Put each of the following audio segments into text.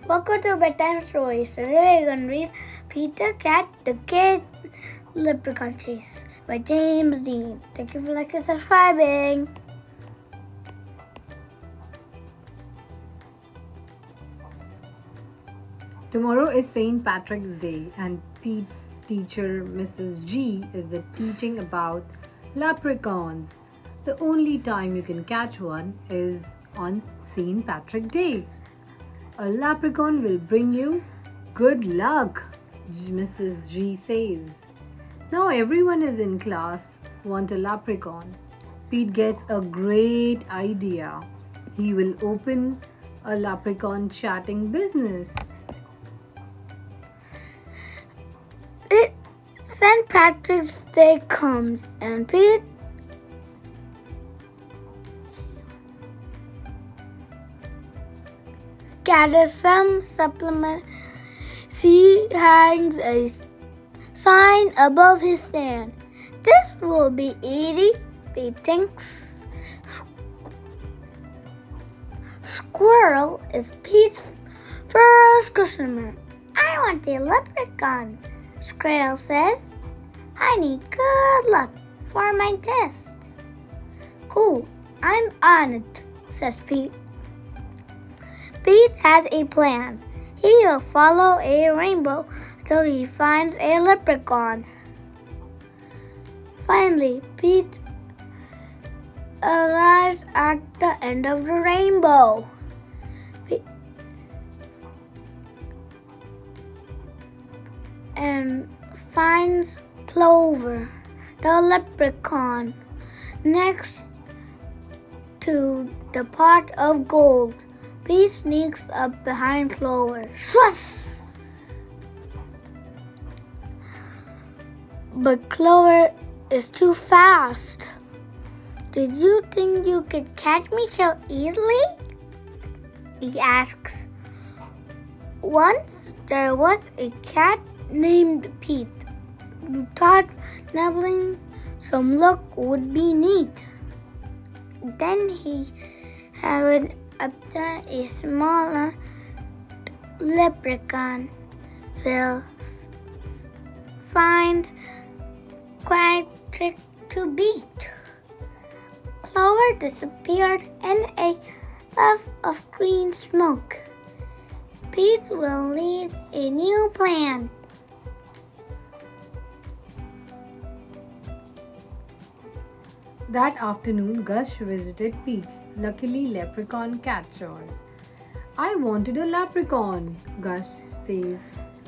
Welcome to Bedtime Stories. Today we're going to read Peter Cat, the Kid Leprechaun Chase by James Dean. Thank you for liking and subscribing. Tomorrow is St. Patrick's Day and Pete's teacher, Mrs. G, is teaching about leprechauns. The only time you can catch one is on St. Patrick's Day. A leprechaun will bring you good luck, Mrs. G says. Now everyone is in class want a leprechaun. Pete gets a great idea. He will open a leprechaun chatting business. St. Patrick's Day comes and Pete gathers some supplement. He hangs a sign above his stand. This will be easy, Pete thinks. Squirrel is Pete's first customer. I want a leprechaun, Squirrel says. I need good luck for my test. Cool, I'm on it, says Pete. Pete has a plan. He will follow a rainbow till he finds a leprechaun. Finally, Pete arrives at the end of the rainbow. And finds Clover, the leprechaun, next to the pot of gold. Pete sneaks up behind Clover. Shush! But Clover is too fast. Did you think you could catch me so easily? He asks. Once there was a cat named Pete who thought nibbling some luck would be neat. Then he had obtained a smaller leprechaun will find quite trick to beat. Clover disappeared in a puff of green smoke. Pete will lead a new plan. That afternoon, Gus visited Pete. Luckily, leprechaun catchers. I wanted a leprechaun, Gus says.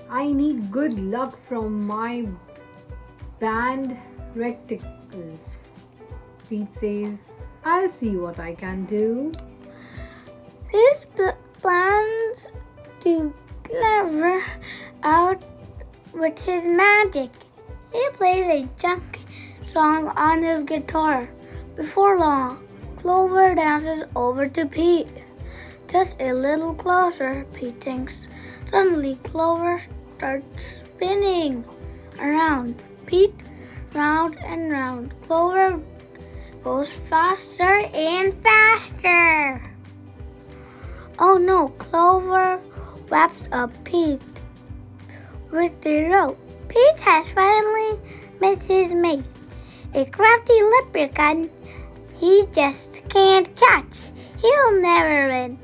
I need good luck from my band rectangles. Pete says, I'll see what I can do. His plans to Clover out with his magic. He plays a junky song on his guitar. Before long, Clover dances over to Pete. Just a little closer, Pete thinks. Suddenly, Clover starts spinning around Pete, round and round. Clover goes faster and faster. Oh no, Clover wraps up Pete with the rope. Pete has finally met his mate, a crafty leprechaun he just can't catch. He'll never win.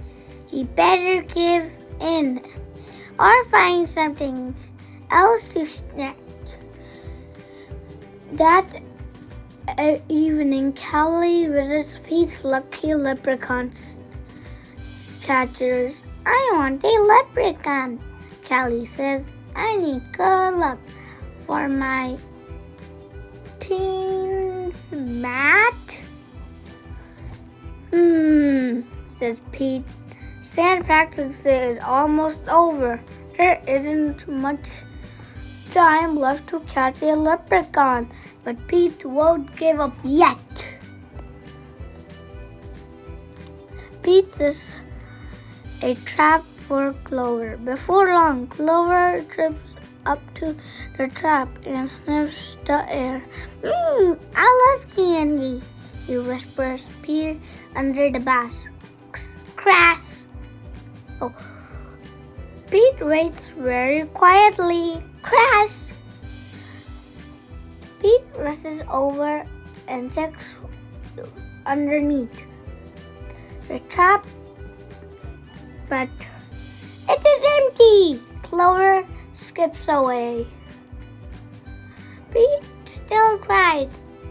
He better give in or find something else to snatch. That evening, Callie visits Pete's lucky leprechaun catchers. I want a leprechaun, Callie says. I need good luck for my teens mat. Says Pete. St. Patrick's Day is almost over. There isn't much time left to catch a leprechaun, but Pete won't give up yet. Pete sets a trap for Clover. Before long, Clover trips up to the trap and sniffs the air. I love candy, he whispers, peer under the basket. Crash! Oh, Pete waits very quietly. Crash! Pete rushes over and checks underneath the trap, but it is empty. Clover skips away. Pete still cried,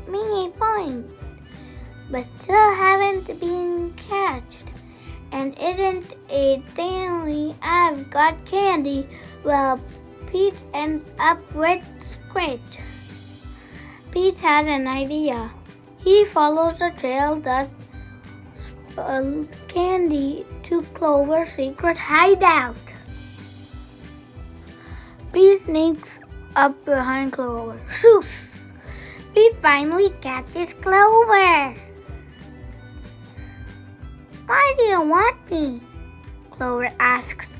me a point, but still haven't been catched. And isn't it daily I've got candy? Well, Pete ends up with Squid. Pete has an idea. He follows the trail that spilled candy to Clover's secret hideout. Pete sneaks up behind Clover. Shoos! Pete finally catches Clover. Why do you want me? Clover asks.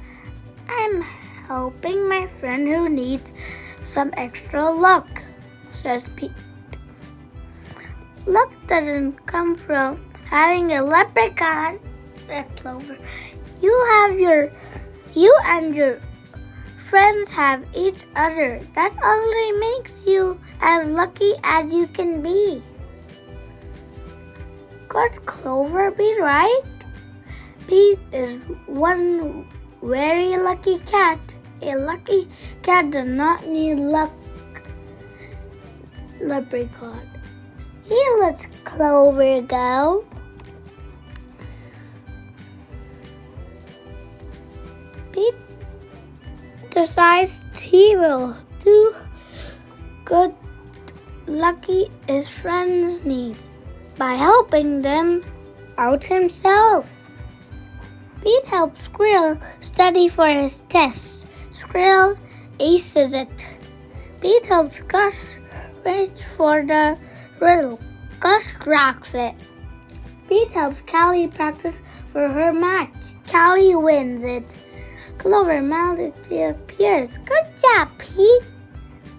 I'm helping my friend who needs some extra luck, says Pete. Luck doesn't come from having a leprechaun, said Clover. You and your friends have each other. That only makes you as lucky as you can be. Could Clover be right? Pete is one very lucky cat. A lucky cat does not need luck. Leprechaun. He lets Clover go. Pete decides he will do good lucky his friends need by helping them out himself. Pete helps Squirrel study for his test. Squirrel aces it. Pete helps Gus reach for the riddle. Gus rocks it. Pete helps Callie practice for her match. Callie wins it. Clover magically appears. Good job, Pete.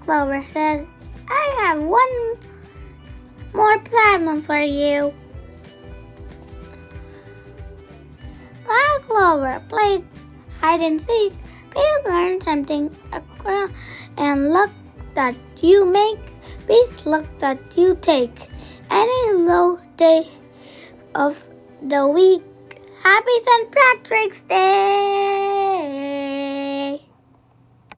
Clover says, I have one more problem for you. While Clover played hide and seek, Pete learned something. And luck that you make beats luck that you take. Any low day of the week. Happy St. Patrick's Day!